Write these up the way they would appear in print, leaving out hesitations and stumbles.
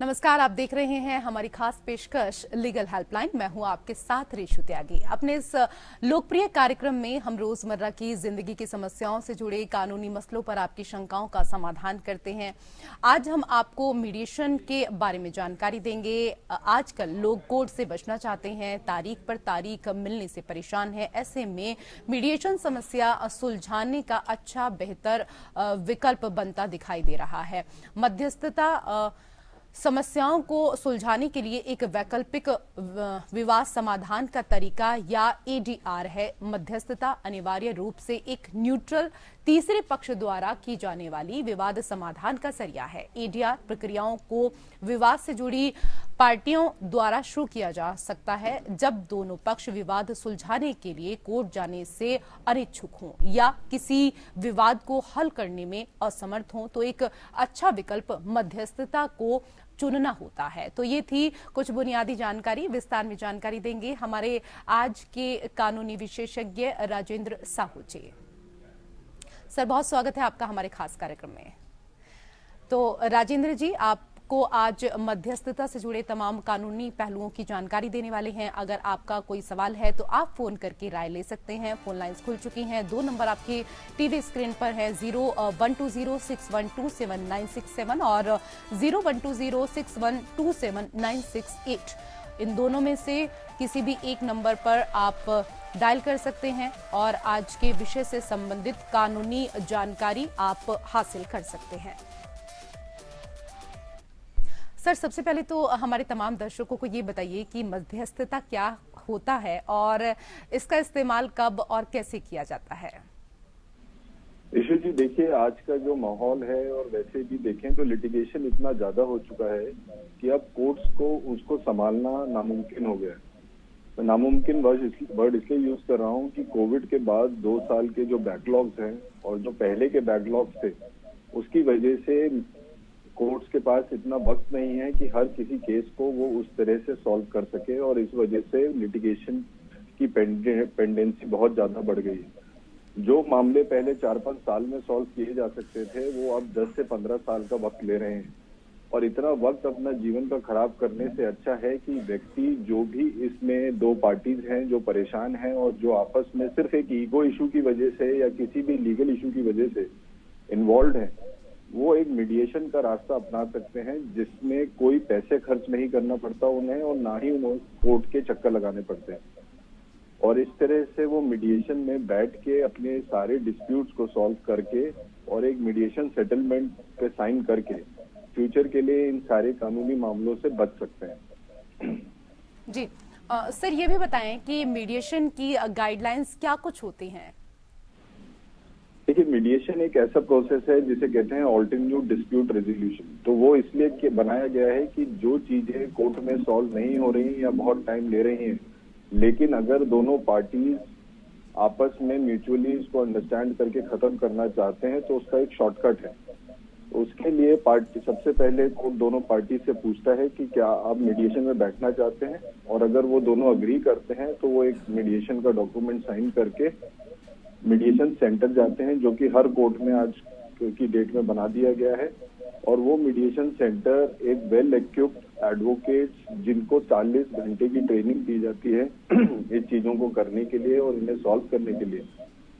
नमस्कार, आप देख रहे हैं हमारी खास पेशकश लीगल हेल्पलाइन। मैं हूं आपके साथ रेशु त्यागी। अपने इस लोकप्रिय कार्यक्रम में हम रोजमर्रा की जिंदगी की समस्याओं से जुड़े कानूनी मसलों पर आपकी शंकाओं का समाधान करते हैं। आज हम आपको मीडिएशन के बारे में जानकारी देंगे। आजकल लोग कोर्ट से बचना चाहते हैं, तारीख पर तारीख मिलने से परेशान है। ऐसे में मीडिएशन समस्या सुलझाने का अच्छा बेहतर विकल्प बनता दिखाई दे रहा है। मध्यस्थता समस्याओं को सुलझाने के लिए एक वैकल्पिक विवाद समाधान का तरीका या एडीआर है। मध्यस्थता अनिवार्य रूप से एक न्यूट्रल तीसरे पक्ष द्वारा की जाने वाली विवाद समाधान का जरिया है। एडीआर प्रक्रियाओं को विवाद से जुड़ी पार्टियों द्वारा शुरू किया जा सकता है जब दोनों पक्ष विवाद सुलझाने के लिए कोर्ट जाने से अनिच्छुक हों या किसी विवाद को हल करने में असमर्थ हों, तो एक अच्छा विकल्प मध्यस्थता को चुनना होता है। तो ये थी कुछ बुनियादी जानकारी। विस्तार में जानकारी देंगे हमारे आज के कानूनी विशेषज्ञ राजेंद्र साहू जी। सर, बहुत स्वागत है आपका हमारे खास कार्यक्रम में। तो राजेंद्र जी, आपको आज मध्यस्थता से जुड़े तमाम कानूनी पहलुओं की जानकारी देने वाले हैं। अगर आपका कोई सवाल है तो आप फोन करके राय ले सकते हैं। फोन लाइंस खुल चुकी हैं। 2 नंबर आपकी टीवी स्क्रीन पर है, 012061279667 और 012061279668। इन दोनों में से किसी भी एक नंबर पर आप डायल कर सकते हैं और आज के विषय से संबंधित कानूनी जानकारी आप हासिल कर सकते हैं। सर, सबसे पहले तो हमारे तमाम दर्शकों को ये बताइए कि मध्यस्थता क्या होता है और इसका इस्तेमाल कब और कैसे किया जाता है। ईशु जी, देखिए, आज का जो माहौल है और वैसे भी देखें तो लिटिगेशन इतना ज्यादा हो चुका है कि अब कोर्ट्स को उसको संभालना नामुमकिन हो गया है। तो नामुमकिन वर्ड इसलिए यूज कर रहा हूँ कि कोविड के बाद 2 साल के जो बैकलॉग्स हैं और जो पहले के बैकलॉग्स थे, उसकी वजह से कोर्ट्स के पास इतना वक्त नहीं है कि हर किसी केस को वो उस तरह से सॉल्व कर सके और इस वजह से लिटिगेशन की पेंडेंसी बहुत ज्यादा बढ़ गई है। जो मामले पहले 4-5 साल में सॉल्व किए जा सकते थे, वो अब 10 से 15 साल का वक्त ले रहे हैं। और इतना वक्त अपना जीवन का खराब करने से अच्छा है कि व्यक्ति, जो भी इसमें 2 पार्टीज हैं जो परेशान हैं और जो आपस में सिर्फ एक ईगो इशू की वजह से या किसी भी लीगल इशू की वजह से इन्वॉल्व हैं, वो एक मीडिएशन का रास्ता अपना सकते हैं जिसमें कोई पैसे खर्च नहीं करना पड़ता उन्हें और ना ही उन्हें कोर्ट के चक्कर लगाने पड़ते हैं। और इस तरह से वो मीडिएशन में बैठ के अपने सारे डिस्प्यूट्स को सॉल्व करके और एक मीडिएशन सेटलमेंट पे साइन करके फ्यूचर के लिए इन सारे कानूनी मामलों से बच सकते हैं। जी सर, ये भी बताएं कि मीडिएशन की गाइडलाइंस क्या कुछ होती हैं। देखिए, मीडिएशन एक ऐसा प्रोसेस है जिसे कहते हैं अल्टरनेटिव डिस्प्यूट रेजोल्यूशन। तो वो इसलिए बनाया गया है कि जो चीजें कोर्ट में सॉल्व नहीं हो रही या बहुत टाइम ले रही हैं, लेकिन अगर दोनों पार्टीज आपस में म्यूचुअली इसको अंडरस्टैंड करके खत्म करना चाहते हैं तो उसका एक शॉर्टकट है। तो उसके लिए पार्टी सबसे पहले कोर्ट दोनों पार्टी से पूछता है कि क्या आप मीडिएशन में बैठना चाहते हैं, और अगर वो दोनों अग्री करते हैं तो वो एक मीडिएशन का डॉक्यूमेंट साइन करके मीडिएशन सेंटर जाते हैं, जो कि हर कोर्ट में आज की डेट में बना दिया गया है। और वो मीडिएशन सेंटर एक वेल इक्विप्ड एडवोकेट्स, जिनको 40 घंटे की ट्रेनिंग दी जाती है इस चीजों को करने के लिए और इन्हें सॉल्व करने के लिए,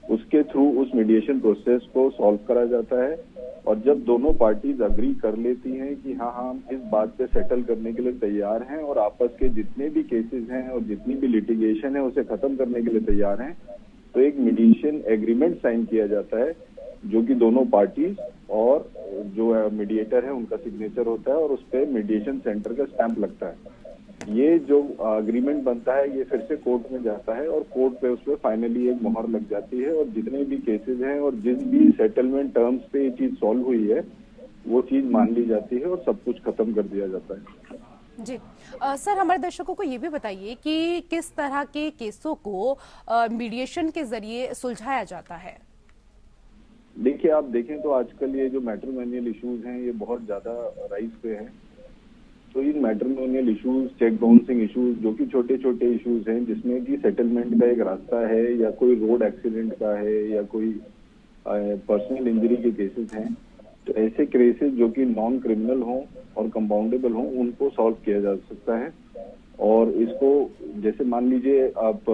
उसके थ्रू उस मीडिएशन प्रोसेस को सॉल्व करा जाता है। और जब दोनों पार्टीज अग्री कर लेती हैं कि हाँ हम इस बात पे सेटल करने के लिए तैयार हैं और आपस के जितने भी केसेस हैं और जितनी भी लिटिगेशन है उसे खत्म करने के लिए तैयार हैं, तो एक मीडिएशन एग्रीमेंट साइन किया जाता है, जो कि दोनों पार्टीज और जो मीडिएटर है उनका सिग्नेचर होता है और उस पर मीडिएशन सेंटर का स्टैंप लगता है। ये जो अग्रीमेंट बनता है ये फिर से कोर्ट में जाता है और कोर्ट पे उस पर फाइनली एक मोहर लग जाती है और जितने भी केसेस हैं और जिस भी सेटलमेंट टर्म्स पे ये चीज सॉल्व हुई है वो चीज मान ली जाती है और सब कुछ खत्म कर दिया जाता है। जी सर, हमारे दर्शकों को ये भी बताइए कि किस तरह के केसों को मीडिएशन के जरिए सुलझाया जाता है। देखिए, आप देखें तो आजकल ये जो मैट्रिमोनियल इश्यूज हैं ये बहुत ज्यादा राइज पे हैं। तो इन matrimonial issues, check bouncing issues, जो कि छोटे छोटे इश्यूज हैं जिसमें कि सेटलमेंट का एक रास्ता है या कोई रोड एक्सीडेंट का है या कोई पर्सनल इंजरी के केसेस हैं, तो ऐसे केसेस जो कि नॉन क्रिमिनल हों और कंपाउंडेबल हों, उनको सॉल्व किया जा सकता है। और इसको जैसे मान लीजिए आप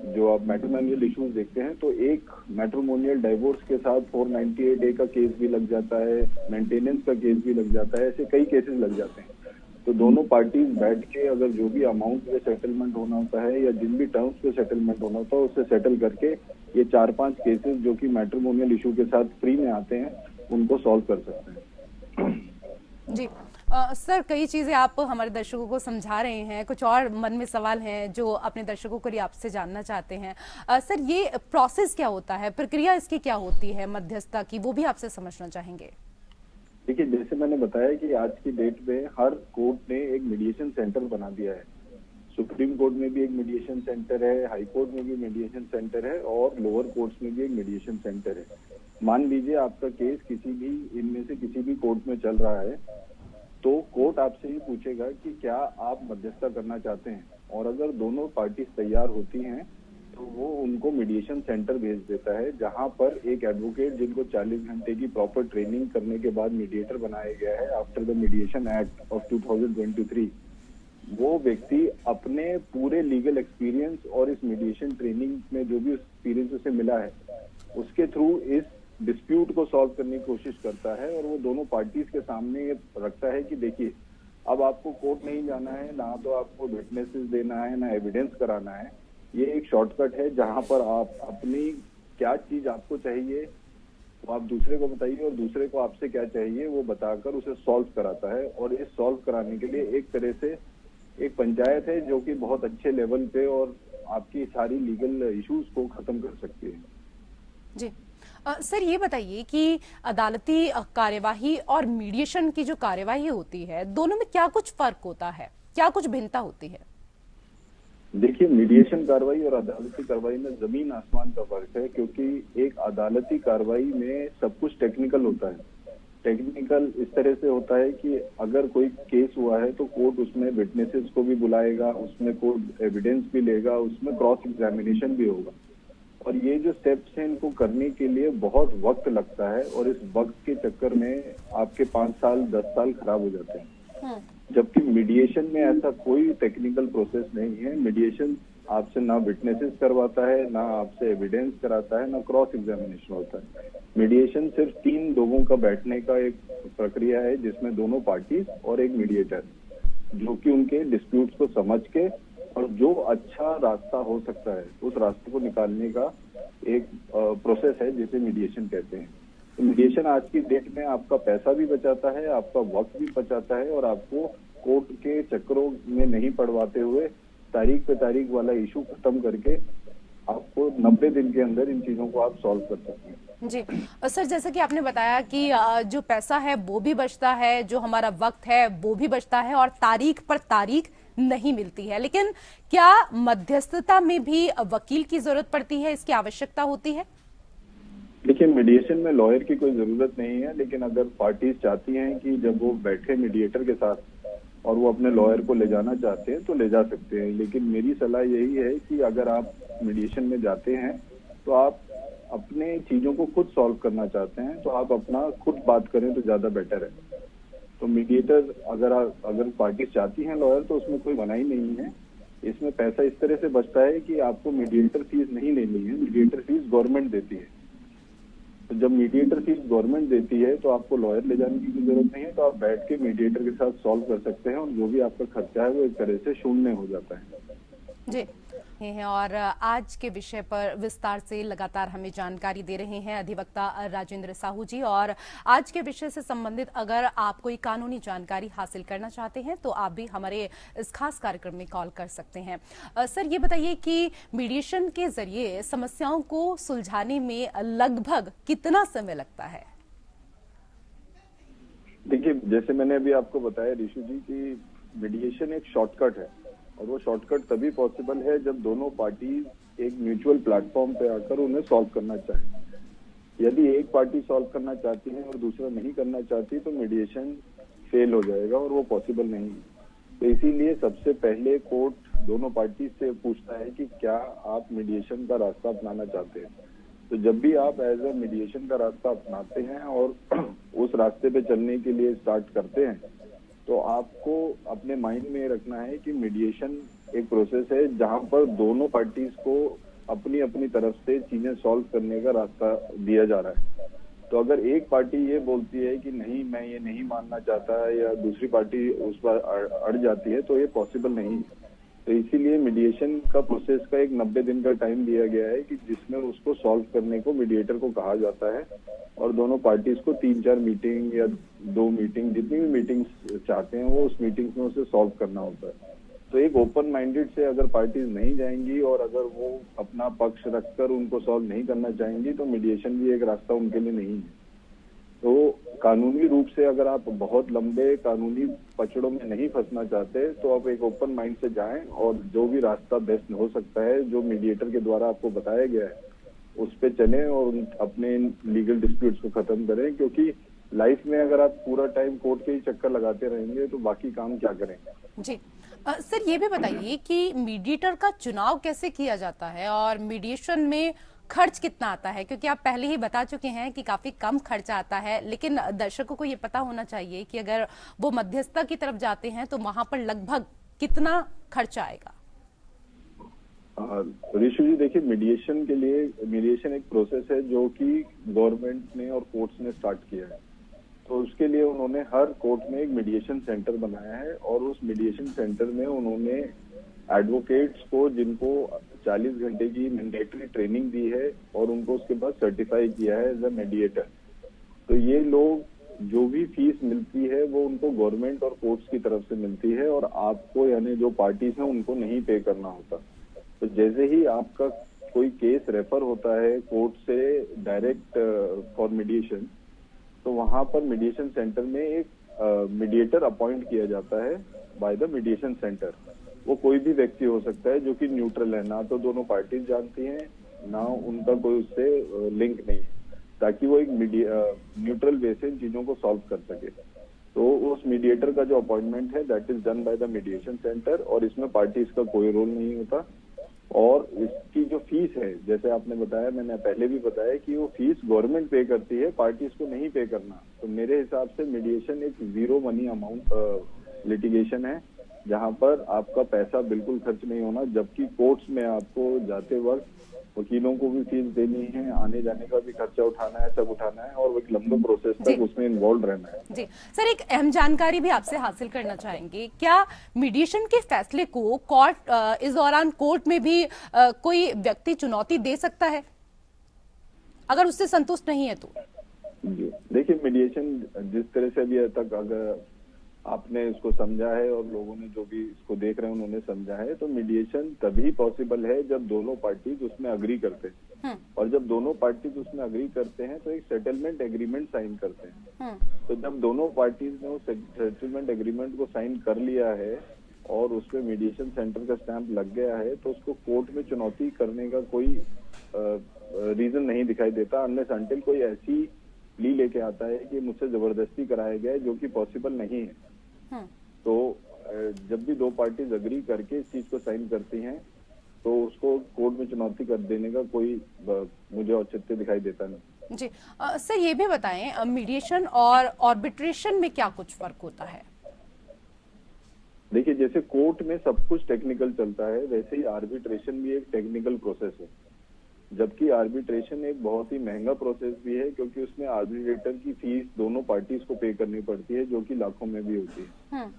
जो आप मैट्रिमोनियल इश्यूज देखते हैं, तो एक मैट्रिमोनियल डाइवोर्स के साथ 498A का केस भी लग जाता है, मेंटेनेंस का केस भी लग जाता है, ऐसे कई केसेस लग जाते हैं। तो दोनों पार्टीज बैठ के अगर जो भी अमाउंट पे सेटलमेंट होना होता है या जिन भी टर्म्स पे सेटलमेंट होना होता है उससे सेटल करके ये 4-5 केसेस जो कि मैट्रिमोनियल इशू के साथ फ्री में आते हैं, उनको सॉल्व कर सकते हैं। जी सर, कई चीजें आप हमारे दर्शकों को समझा रहे हैं, कुछ और मन में सवाल हैं जो अपने दर्शकों को लिए आपसे जानना चाहते हैं। सर, ये प्रोसेस क्या होता है, प्रक्रिया इसकी क्या होती है मध्यस्थता की, वो भी आपसे समझना चाहेंगे। देखिए, जैसे मैंने बताया कि आज की डेट में हर कोर्ट ने एक मीडिएशन सेंटर बना दिया है। सुप्रीम कोर्ट में भी एक मीडिएशन सेंटर है, हाई कोर्ट में भी मीडिएशन सेंटर है और लोअर कोर्ट्स में भी एक मीडिएशन सेंटर है। मान लीजिए आपका केस किसी भी इनमें से किसी भी कोर्ट में चल रहा है, तो कोर्ट आपसे ही पूछेगा कि क्या आप मध्यस्थता करना चाहते हैं, और अगर दोनों पार्टीज तैयार होती हैं तो वो उनको मीडिएशन सेंटर भेज देता है, जहां पर एक एडवोकेट जिनको 40 घंटे की प्रॉपर ट्रेनिंग करने के बाद मीडिएटर बनाया गया है after the mediation act of 2023, वो व्यक्ति अपने पूरे लीगल एक्सपीरियंस और इस मीडिएशन ट्रेनिंग में जो भी एक्सपीरियंस उसे मिला है उसके थ्रू इस डिस्प्यूट को सॉल्व करने की कोशिश करता है। और वो दोनों पार्टीज के सामने ये रखता है कि देखिए, अब आपको कोर्ट नहीं जाना है, ना तो आपको विटनेसेस देना है, ना एविडेंस कराना है। ये एक शॉर्टकट है जहां पर आप अपनी क्या चीज आपको चाहिए वो आप दूसरे को बताइए और दूसरे को आपसे क्या चाहिए वो बताकर उसे सॉल्व कराता है। और इस सॉल्व कराने के लिए एक तरह से एक पंचायत है जो कि बहुत अच्छे लेवल पे और आपकी सारी लीगल इश्यूज को खत्म कर सकती है। जी सर, ये बताइए कि अदालती कार्यवाही और मीडिएशन की जो कार्यवाही होती है, दोनों में क्या कुछ फर्क होता है, क्या कुछ भिन्नता होती है? देखिए, मीडिएशन कार्रवाई और अदालती कार्रवाई में जमीन आसमान का फर्क है, क्योंकि एक अदालती कार्रवाई में सब कुछ टेक्निकल होता है। टेक्निकल इस तरह से होता है कि अगर कोई केस हुआ है तो कोर्ट उसमें विटनेसेस को भी बुलाएगा, उसमें कोर्ट एविडेंस भी लेगा, उसमें क्रॉस एग्जामिनेशन भी होगा। और ये जो स्टेप्स हैं इनको करने के लिए बहुत वक्त लगता है और इस वक्त के चक्कर में आपके 5 साल 10 साल खराब हो जाते हैं। जबकि मीडिएशन में ऐसा कोई टेक्निकल प्रोसेस नहीं है। मीडिएशन आपसे ना विटनेसेस करवाता है, ना आपसे एविडेंस कराता है, ना क्रॉस एग्जामिनेशन होता है। मीडिएशन सिर्फ 3 लोगों का बैठने का एक प्रक्रिया है जिसमें दोनों पार्टीज और एक मीडिएटर, जो कि उनके डिस्प्यूट्स को समझ के और जो अच्छा रास्ता हो सकता है उस रास्ते को निकालने का एक प्रोसेस है जिसे मीडिएशन कहते हैं। तो मीडिएशन आज की डेट में आपका पैसा भी बचाता है, आपका वक्त भी बचाता है और आपको कोर्ट के चक्करों में नहीं पड़वाते हुए तारीख पे तारीख वाला इशू खत्म करके आपको 90 दिन के अंदर इन चीजों को आप सॉल्व कर सकते हैं। जी सर, जैसा कि आपने बताया कि जो पैसा है वो भी बचता है, जो हमारा वक्त है वो भी बचता है और तारीख पर तारीख नहीं मिलती है, लेकिन क्या मध्यस्थता में भी वकील की जरूरत पड़ती है, इसकी आवश्यकता होती है? देखिए, मीडिएशन में लॉयर की कोई जरूरत नहीं है, लेकिन अगर पार्टीज चाहती हैं कि जब वो बैठे मीडिएटर के साथ और वो अपने लॉयर को ले जाना चाहते हैं तो ले जा सकते हैं। लेकिन मेरी सलाह यही है कि अगर आप मीडिएशन में जाते हैं तो आप अपने चीजों को खुद सॉल्व करना चाहते हैं तो आप अपना खुद बात करें तो ज्यादा बेटर है। तो मीडिएटर अगर पार्टीज चाहती हैं लॉयर तो उसमें कोई मनाही नहीं है। इसमें पैसा इस तरह से बचता है कि आपको मीडिएटर फीस नहीं लेनी है, मीडिएटर फीस गवर्नमेंट देती है। तो जब मीडिएटर फीस गवर्नमेंट देती है तो आपको लॉयर ले जाने की जरूरत नहीं है, तो आप बैठ के मीडिएटर के साथ सॉल्व कर सकते हैं और जो भी आपका खर्चा है वो एक तरह से शून्य हो जाता है। जी हैं और आज के विषय पर विस्तार से लगातार हमें जानकारी दे रहे हैं अधिवक्ता राजेंद्र साहू जी। और आज के विषय से संबंधित अगर आप कोई कानूनी जानकारी हासिल करना चाहते हैं तो आप भी हमारे इस खास कार्यक्रम में कॉल कर सकते हैं। सर, ये बताइए कि मीडिएशन के जरिए समस्याओं को सुलझाने में लगभग कितना समय लगता है? देखिए, जैसे मैंने अभी आपको बताया ऋषु जी कि मीडिएशन एक शॉर्टकट है और वो शॉर्टकट तभी पॉसिबल है जब दोनों पार्टी एक म्यूचुअल प्लेटफॉर्म पे आकर उन्हें सॉल्व करना चाहे। यदि एक पार्टी सॉल्व करना चाहती है और दूसरा नहीं करना चाहती तो मीडिएशन फेल हो जाएगा और वो पॉसिबल नहीं है। तो इसीलिए सबसे पहले कोर्ट दोनों पार्टी से पूछता है कि क्या आप मीडिएशन का रास्ता अपनाना चाहते हैं। तो जब भी आप एज ए मीडिएशन का रास्ता अपनाते हैं और उस रास्ते पे चलने के लिए स्टार्ट करते हैं, तो आपको अपने माइंड में रखना है कि मीडिएशन एक प्रोसेस है जहां पर दोनों पार्टीज को अपनी अपनी तरफ से चीजें सॉल्व करने का रास्ता दिया जा रहा है। तो अगर एक पार्टी ये बोलती है कि नहीं मैं ये नहीं मानना चाहता या दूसरी पार्टी उस पर अड़ जाती है, तो ये पॉसिबल नहीं है। तो इसीलिए मीडिएशन का प्रोसेस का एक 90 दिन का टाइम दिया गया है कि जिसमें उसको सॉल्व करने को मीडिएटर को कहा जाता है, और दोनों पार्टीज को 3-4 मीटिंग या 2 मीटिंग, जितनी भी मीटिंग्स चाहते हैं वो उस मीटिंग्स में उसे सॉल्व करना होता है। तो एक ओपन माइंडेड से अगर पार्टीज नहीं जाएंगी और अगर वो अपना पक्ष रखकर उनको सॉल्व नहीं करना चाहेंगी, तो मीडिएशन भी एक रास्ता उनके लिए नहीं है। तो कानूनी रूप से अगर आप बहुत लंबे कानूनी पचड़ों में नहीं फंसना चाहते, तो आप एक ओपन माइंड से जाएं और जो भी रास्ता बेस्ट हो सकता है, जो मीडिएटर के द्वारा आपको बताया गया है, उस पे चलें और अपने लीगल डिस्प्यूट्स को खत्म करें। क्योंकि लाइफ में अगर आप पूरा टाइम कोर्ट के ही चक्कर लगाते रहेंगे तो बाकी काम क्या करेंगे। जी सर, ये भी बताइए कि मीडिएटर का चुनाव कैसे किया जाता है और मीडिएशन में खर्च कितना आता है, क्योंकि आप पहले ही बता चुके हैं कि काफी कम खर्चा आता है, लेकिन दर्शकों को ये पता होना चाहिए कि अगर वो मध्यस्थता की तरफ जाते हैं तो वहां पर लगभग कितना खर्चा आएगा। ऋषि जी, देखिए, मीडिएशन के लिए मीडिएशन एक प्रोसेस है जो कि गवर्नमेंट ने और कोर्ट्स ने स्टार्ट किया है। तो उसके लिए उन्होंने हर कोर्ट में एक मीडिएशन सेंटर बनाया है, और उस मीडिएशन सेंटर में उन्होंने एडवोकेट्स को, जिनको 40 घंटे की मैंडेटरी ट्रेनिंग दी है और उनको उसके बाद सर्टिफाई किया है एज अ मीडिएटर। तो ये लोग जो भी फीस मिलती है वो उनको गवर्नमेंट और कोर्ट्स की तरफ से मिलती है, और आपको यानी जो पार्टीज हैं उनको नहीं पे करना होता। तो जैसे ही आपका कोई केस रेफर होता है कोर्ट से डायरेक्ट फॉर मीडिएशन, तो वहां पर मीडिएशन सेंटर में एक मीडिएटर अपॉइंट किया जाता है बाय द मीडिएशन सेंटर। वो कोई भी व्यक्ति हो सकता है जो कि न्यूट्रल है, ना तो दोनों पार्टीज जानती हैं, ना उनका कोई उससे लिंक नहीं है, ताकि वो एक न्यूट्रल वे से चीजों को सॉल्व कर सके। तो उस मीडिएटर का जो अपॉइंटमेंट है that is done by the mediation centre, और इसमें पार्टीज का कोई रोल नहीं होता। और इसकी जो फीस है, जैसे आपने बताया, मैंने पहले भी बताया कि वो फीस गवर्नमेंट पे करती है, पार्टीज को नहीं पे करना। तो मेरे हिसाब से मीडिएशन एक जीरो मनी अमाउंट लिटिगेशन है, जहां पर आपका पैसा बिल्कुल खर्च नहीं होना, जबकि कोर्ट्स में आपको जाते वक्त वकीलों को भी फीस देनी है, आने जाने का भी खर्चा उठाना है, सब उठाना है, और वो एक लंबे प्रोसेस तक उसमें इन्वॉल्व रहना है। जी सर, एक अहम जानकारी भी आपसे हासिल करना चाहेंगे, क्या मीडिएशन के फैसले को कोर्ट इस दौरान कोर्ट में भी कोई व्यक्ति चुनौती दे सकता है अगर उससे संतुष्ट नहीं है तो? जी देखिए, मीडिएशन जिस तरह से अभी तक अगर आपने इसको समझा है और लोगों ने जो भी इसको देख रहे हैं उन्होंने समझा है, तो मीडिएशन तभी पॉसिबल है जब दोनों पार्टीज उसमें अग्री करते हैं। और जब दोनों पार्टीज उसमें अग्री करते हैं तो एक सेटलमेंट एग्रीमेंट साइन करते हैं। तो जब दोनों पार्टीज ने उस सेटलमेंट एग्रीमेंट को साइन कर लिया है और उसमें मीडिएशन सेंटर का स्टैंप लग गया है, तो उसको कोर्ट में चुनौती करने का कोई रीजन नहीं दिखाई देता, अनलेस अनटिल कोई ऐसी प्ली लेके आता है कि मुझसे जबरदस्ती कराया गया है, जो कि पॉसिबल नहीं है। तो जब भी दो पार्टीज अग्री करके इस चीज को साइन करती हैं, तो उसको कोर्ट में चुनौती कर देने का कोई मुझे औचित्य दिखाई देता नहीं। जी सर, ये भी बताएं, मीडिएशन और आर्बिट्रेशन में क्या कुछ फर्क होता है? देखिए, जैसे कोर्ट में सब कुछ टेक्निकल चलता है, वैसे ही आर्बिट्रेशन भी एक टेक्निकल प्रोसेस है। जबकि आर्बिट्रेशन एक बहुत ही महंगा प्रोसेस भी है, क्योंकि उसमें आर्बिट्रेटर की फीस दोनों पार्टीज को पे करनी पड़ती है, जो कि लाखों में भी होती है।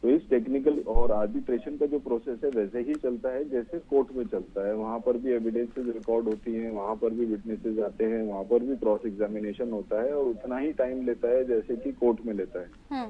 तो इस टेक्निकल और आर्बिट्रेशन का जो प्रोसेस है वैसे ही चलता है जैसे कोर्ट में चलता है। वहां पर भी एविडेंसेस रिकॉर्ड होती हैं, वहां पर भी विटनेसेस आते हैं, वहां पर भी क्रॉस एग्जामिनेशन होता है, और उतना ही टाइम लेता है जैसे कि कोर्ट में लेता है।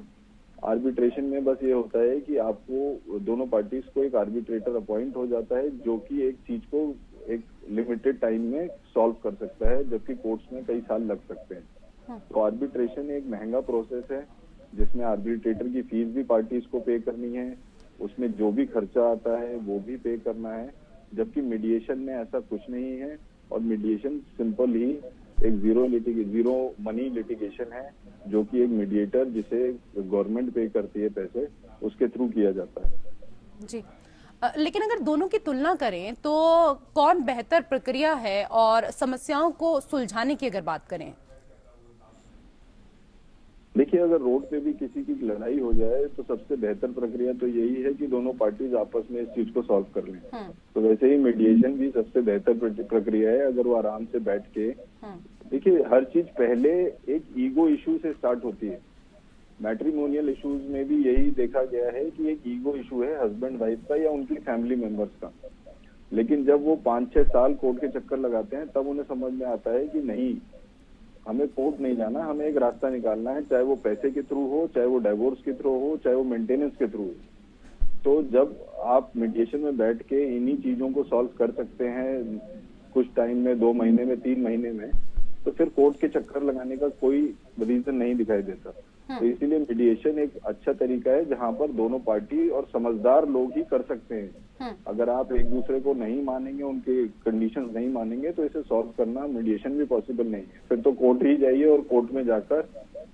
आर्बिट्रेशन में बस ये होता है कि आपको दोनों पार्टीज को एक आर्बिट्रेटर अपॉइंट हो जाता है, जो कि एक चीज को एक लिमिटेड टाइम में सॉल्व कर सकता है, जबकि कोर्ट्स में कई साल लग सकते हैं। तो आर्बिट्रेशन एक महंगा प्रोसेस है, जिसमें आर्बिट्रेटर की फीस भी पार्टीज को पे करनी है, उसमें जो भी खर्चा आता है वो भी पे करना है। जबकि मीडिएशन में ऐसा कुछ नहीं है, और मीडिएशन सिंपल ही एक जीरो मनी लिटिगेशन है, जो कि एक मीडिएटर जिसे गवर्नमेंट पे करती है पैसे, उसके थ्रू किया जाता है। जी लेकिन अगर दोनों की तुलना करें तो कौन बेहतर प्रक्रिया है, और समस्याओं को सुलझाने की अगर बात करें? देखिए, अगर रोड पे भी किसी की लड़ाई हो जाए तो सबसे बेहतर प्रक्रिया तो यही है कि दोनों पार्टीज आपस में इस चीज को सॉल्व कर लें। तो वैसे ही मीडिएशन भी सबसे बेहतर प्रक्रिया है, अगर वो आराम से बैठ के। देखिए, हर चीज पहले एक ईगो इशू से स्टार्ट होती है। मैट्रिमोनियल इश्यूज में भी यही देखा गया है कि एक ईगो इशू है हस्बैंड वाइफ का या उनकी फैमिली मेंबर्स का। लेकिन जब वो 5-6 साल कोर्ट के चक्कर लगाते हैं तब उन्हें समझ में आता है कि नहीं, हमें कोर्ट नहीं जाना, हमें एक रास्ता निकालना है, चाहे वो पैसे के थ्रू हो, चाहे वो डिवोर्स के थ्रू हो, चाहे वो मेंटेनेंस के थ्रू हो। तो जब आप मीडिएशन में बैठ के इन्हीं चीजों को सॉल्व कर सकते हैं कुछ टाइम में, 2 महीने में, 3 महीने में, तो फिर कोर्ट के चक्कर लगाने का कोई रीजन नहीं दिखाई देता। तो इसीलिए मीडिएशन एक अच्छा तरीका है जहां पर दोनों पार्टी और समझदार लोग ही कर सकते हैं। अगर आप एक दूसरे को नहीं मानेंगे, उनके कंडीशंस नहीं मानेंगे, तो इसे सॉल्व करना मीडिएशन भी पॉसिबल नहीं है। फिर तो कोर्ट ही जाइए और कोर्ट में जाकर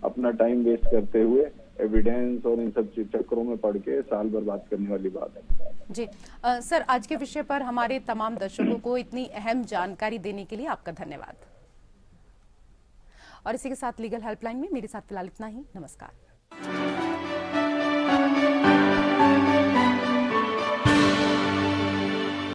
अपना टाइम वेस्ट करते हुए एविडेंस और इन सब चक्करों में पड़ के साल बर्बाद करने वाली बात है। जी सर, आज के विषय पर हमारे तमाम दर्शकों को इतनी अहम जानकारी देने के लिए आपका धन्यवाद। और इसी के साथ लीगल हेल्पलाइन में मेरे साथ फिलहाल इतना ही। नमस्कार।